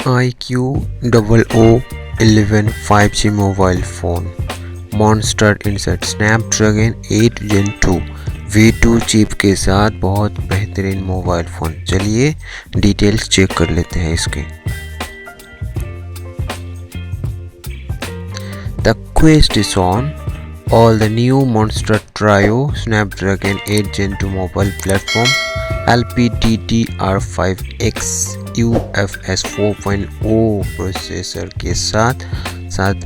IQOO 11 5G mobile phone, Monster Insert Snapdragon 8 Gen 2 V2 chip के साथ बहुत बेहतरीन मोबाइल फ़ोन। चलिए डिटेल्स चेक कर लेते हैं इसके। The quest is on. All the new Monster Trio Snapdragon 8 Gen 2 mobile platform LPDDR5X UFS 4.0 processor के साथ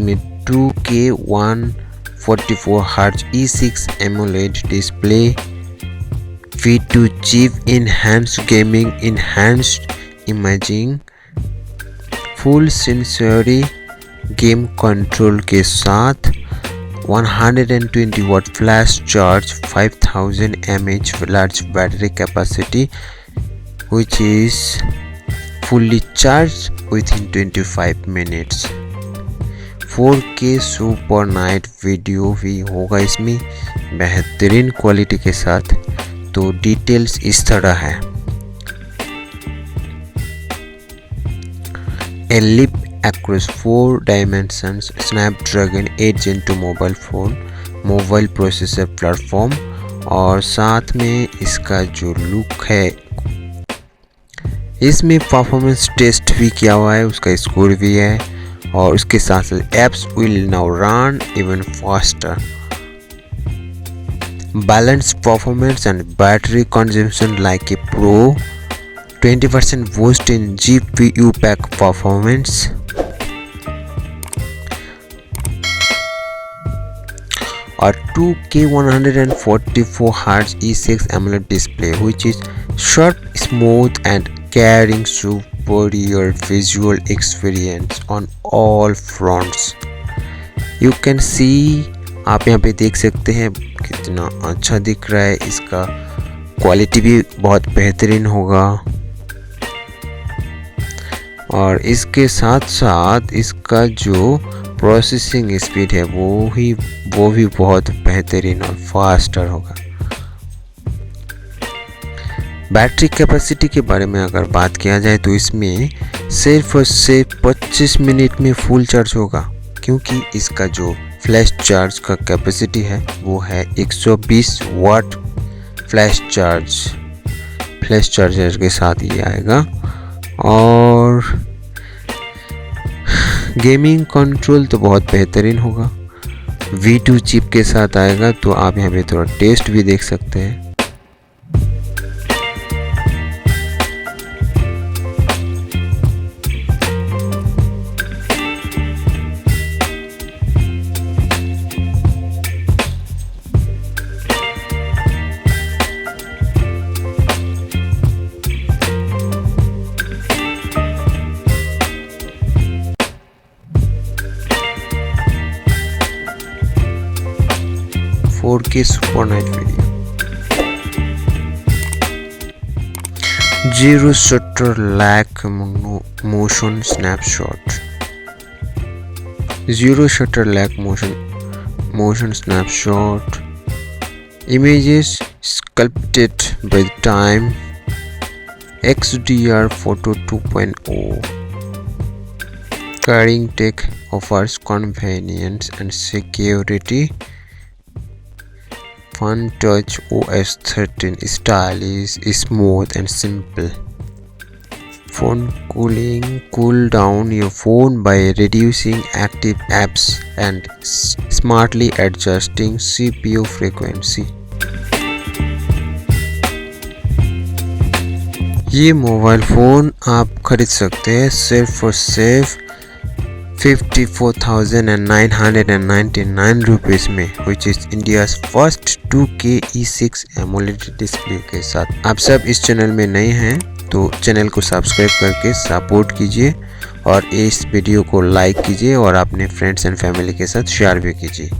में 2K 144Hz E6 AMOLED display, V2 chip, enhanced gaming, enhanced imaging, full sensory game control के साथ 120 watt flash charge, 5000 mAh large battery capacity which is fully charged within 25 minutes. 4K super night video भी होगा इसमें बेहतरीन quality के साथ। तो details इस तरह है। A leap across 4 dimensions Snapdragon 8 Gen 2 mobile phone, mobile processor platform, और साथ में इसका जो लुक है, इसमें परफॉर्मेंस टेस्ट भी किया हुआ है, उसका स्कोर भी है, और उसके साथ साथ apps will now run even faster. Balance performance and battery consumption like a pro, 20% boost in GPU pack performance, or 2K 144Hz E6 AMOLED display which is sharp, smooth and carrying superior visual experience on all fronts. You can see, आप यहाँ पे देख सकते हैं कितना अच्छा दिख रहा है। इसका क्वालिटी भी बहुत बेहतरीन होगा, और इसके साथ साथ इसका जो प्रोसेसिंग स्पीड है वो भी बहुत बेहतरीन और फास्टर होगा। बैटरी कैपेसिटी के बारे में अगर बात किया जाए तो इसमें सिर्फ और सिर्फ 25 मिनट में फुल चार्ज होगा, क्योंकि इसका जो फ्लैश चार्ज का कैपेसिटी है वो है 120 वाट फ्लैश चार्जर के साथ ये आएगा। और गेमिंग कंट्रोल तो बहुत बेहतरीन होगा, V2 चिप के साथ आएगा। तो आप यहाँ पे थोड़ा टेस्ट भी देख सकते हैं। 4K super night video, 0 shutter lag motion snapshot, 0 shutter lag motion snapshot, images sculpted by time, XDR photo 2.0, carrying tech offers convenience and security. Fun touch OS 13, stylish, smooth and simple. Phone cool down your phone by reducing active apps and smartly adjusting CPU frequency. ये mobile phone आप खरीद सकते हैं सिर्फ और सिर्फ 54,999 rupees में, which is India's first 2K E6 AMOLED display के साथ। आप सब इस चैनल में नए हैं तो चैनल को सब्सक्राइब करके सपोर्ट कीजिए, और इस वीडियो को लाइक कीजिए और अपने फ्रेंड्स एंड फैमिली के साथ शेयर भी कीजिए।